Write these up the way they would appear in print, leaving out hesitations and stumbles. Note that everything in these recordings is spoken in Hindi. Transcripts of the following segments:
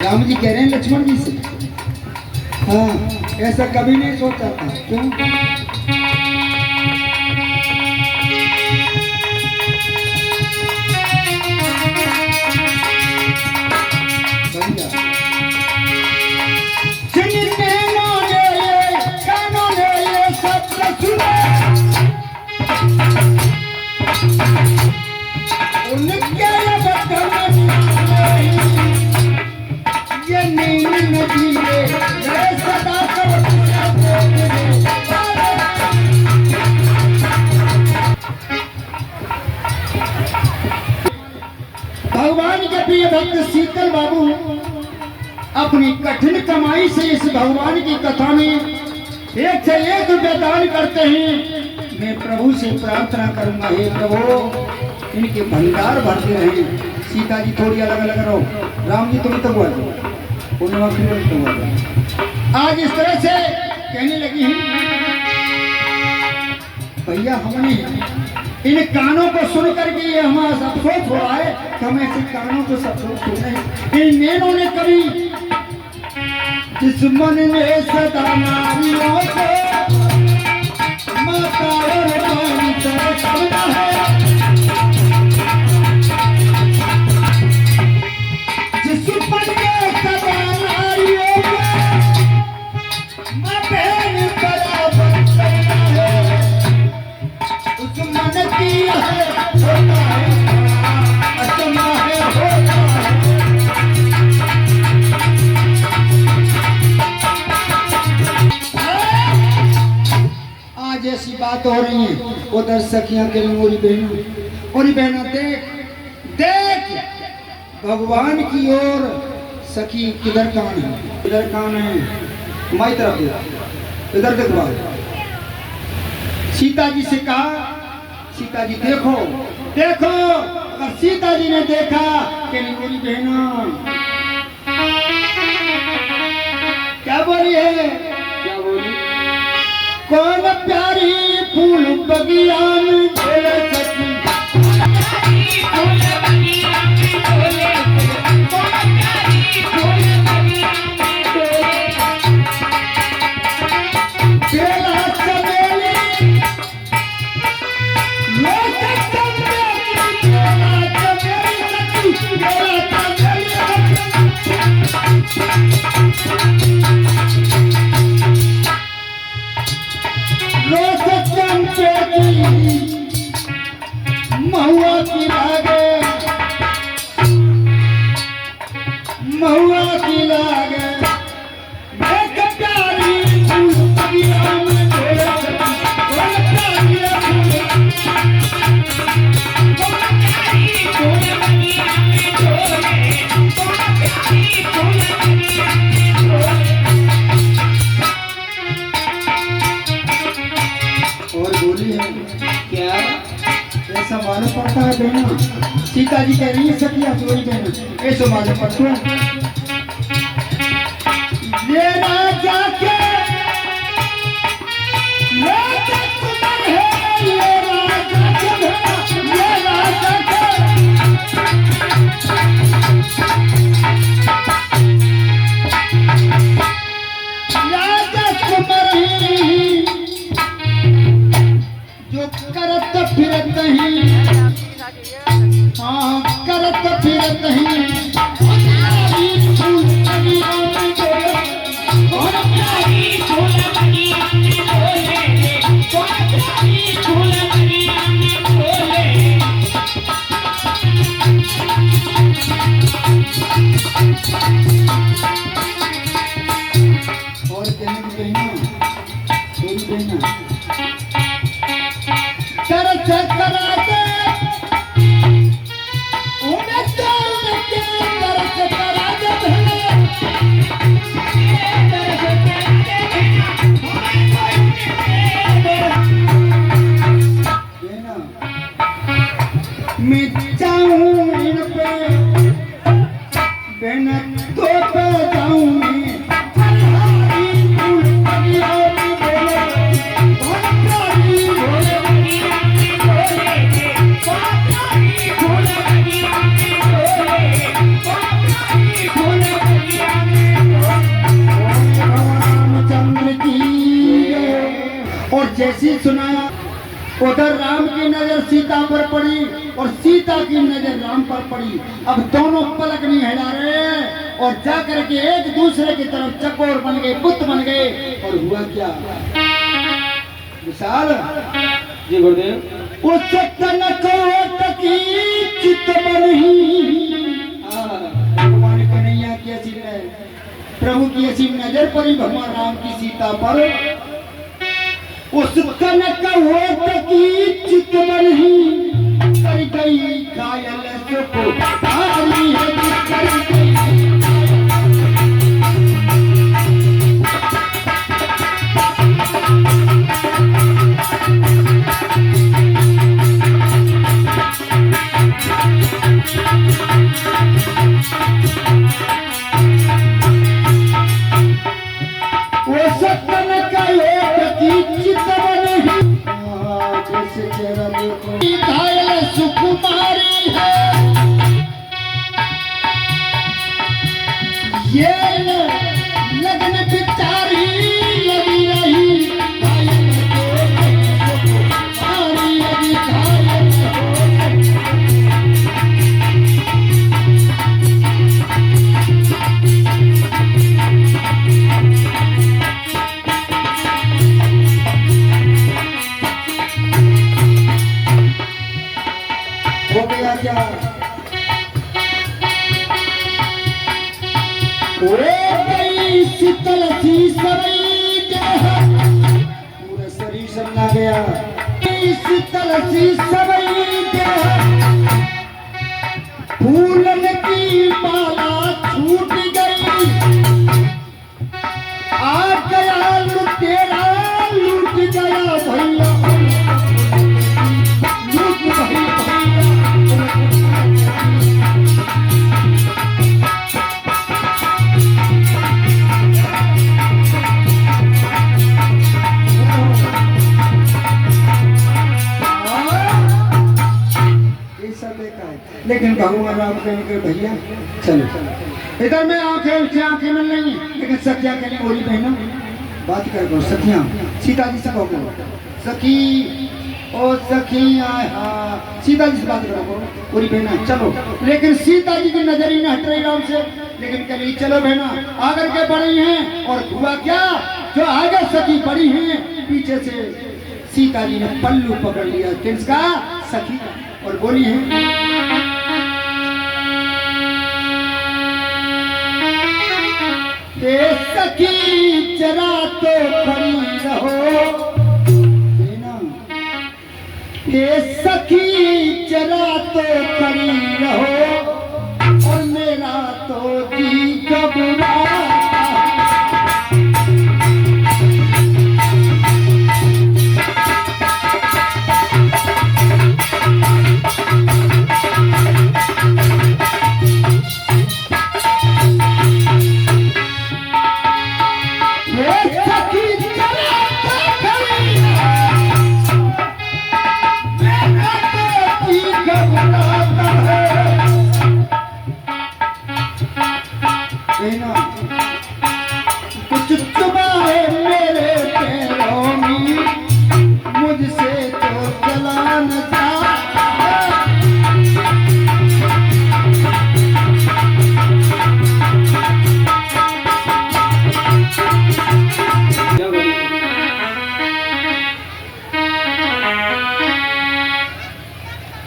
राम जी कह रहे हैं लक्ष्मण जी से। हाँ, ऐसा कभी नहीं सोचा था। क्यों? भगवान के प्रिय भक्त शीतल बाबू अपनी कठिन कमाई से इस भगवान की कथा में एक से एक रुपया दान करते हैं। मैं प्रभु से प्रार्थना करूंगा, हे प्रभु इनके भंडार भरते रहे। सीता जी थोड़ी अलग अलग रहो, राम जी तुम तो हुआ आज इस तरह से कहने लगी हैं। भैया हमने इन कानों को सुन करके ये हमारा अफसोस हो रहा है कि हम ऐसे कानों को सब सुने। इन नैनों ने कभी दुश्मन ने सदा नारियों को माता और बहन समझा है। दुश्मन ने सदा नारियों को मां बहन बराबर समझा है। दुश्मन की है होता है, अचंभा है होता है। आज ऐसी बात हो रही है उधर सखियां के मोरी बहना देख भगवान की ओर। सखी किधर कान है, किधर कान है, हमारी तरफ इधर देखो। सीता जी से कहा, सीता जी देखो देखो। अगर सीता जी ने देखा कि मेरी बहना क्या बोली है, क्या बोली? कौन प्यारी फूल बगिया में झोले सकी, महुआ की लागे, महुआ की लागे। एक प्यारी फूल बगिया में झोले सकी, कौन प्यारी और बोली है क्या ऐसा मालूम पड़ता है बहना? सीता जी कह रही है सखिया चोरी बहना ऐसा मालूम पड़ता है। ये राजा के राजा कुमार है, ये राजा के बहना, ये राजा के राजा कुमार ही जो करत फिरत हैं। हाँ करत फिरत हैं। और कहने की बहना थोड़ी बहना तरस करा दे, उन्हें तरस करा दे बहना। मैं जाऊं इन पे बहना तो पे जाऊं मैं। जैसी सुनाया उधर राम की नजर सीता पर पड़ी और सीता की नजर राम पर पड़ी। अब दोनों पलक नहीं हिला रहे और जाकर के एक दूसरे की तरफ चकोर बन गए, बुत बन गए। और हुआ क्या विशाल जी गुरुदेव। उस तन को की चित बनही। भगवान कन्हैया की ऐसी प्रभु की ऐसी नजर पड़ी भगवान राम की सीता पर। उस तन को की चित बनही कर गई घायल सुको आली है कर गई। सुकुमारी है ये लगन बिचारी लगी रही सुकुमारी लगी हो गया क्या गई शीतल सी सवई पूरा शरीर समझा गया। शीतल सी सवई फूलन की माला छूट गई। आ गया लुटेरा लूट गया भैया लूट भैया। लेकिन भगवान राम कहेंगे भैया चलो इधर में आंखें उससे आंखें मिल रही हैं। लेकिन सखिया कहने बोली बहनों बात कर दो सखियां सीता जी से कहो सखी ओ सखी हाँ सीता जी से बात करो बोली बहना चलो। लेकिन सीता जी की नजर ही नहीं हट रही राम से। लेकिन कह रही चलो बहना आकर के बड़ी हैं। और हुआ क्या जो आगे सखी बड़ी हैं पीछे से सीता जी ने पल्लू पकड़ लिया किसका सखी और बोली है सखी जरा तो खड़ी रहो सखी जरा तो खड़ी रहो और मेरा तो जी घबरा। कुछ तुम्हारे मेरे पैरों में मुझसे तो चला न जा।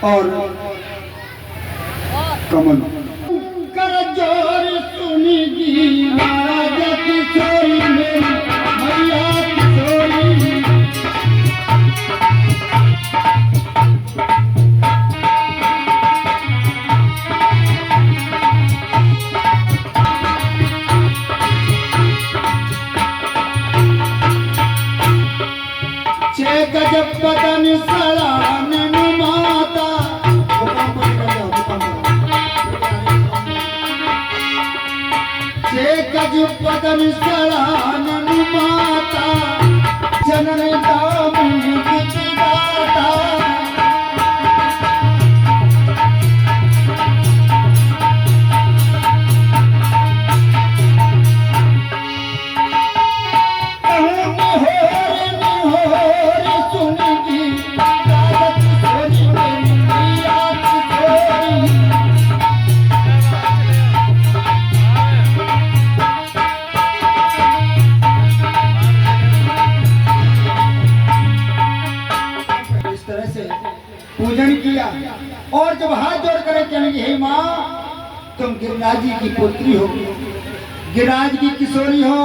और कमल कर जोर सुनिगी राजा किशोरी मेरी मैया किशोरी। छह गजब बदन सड़ानन माता गज बदन सड़ानन माता जनन दामिनी दाता। निहोर निहोर कहेंगे हे माँ तुम गिरिराज जी की पुत्री हो, गिरिराज की किशोरी हो।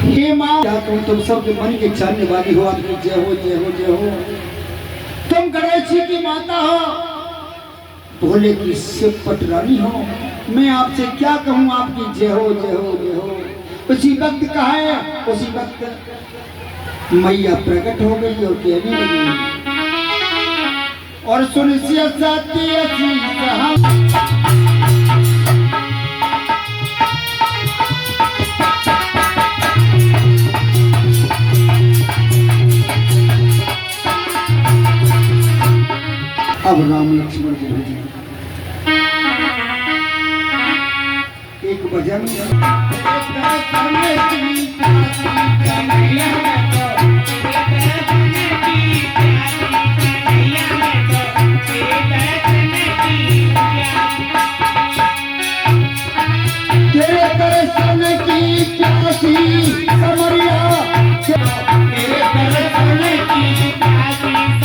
हे माँ क्या तुम सबके मन के जानने वाली हो, आपकी जय हो जय हो जय हो। तुम गणेश जी की माता हो, भोले की शिव पटरानी हो। मैं आपसे क्या कहूँ, आपकी जय हो जय हो जय हो। उसी वक्त कहा है, उसी वक्त मैया प्रकट हो गई और कहने लगी और सुन सती अब राम लक्ष्मण जी भेजे एक भजन तेरे दर्शन की प्यासी समरिया, तेरे दर्शन की प्यासी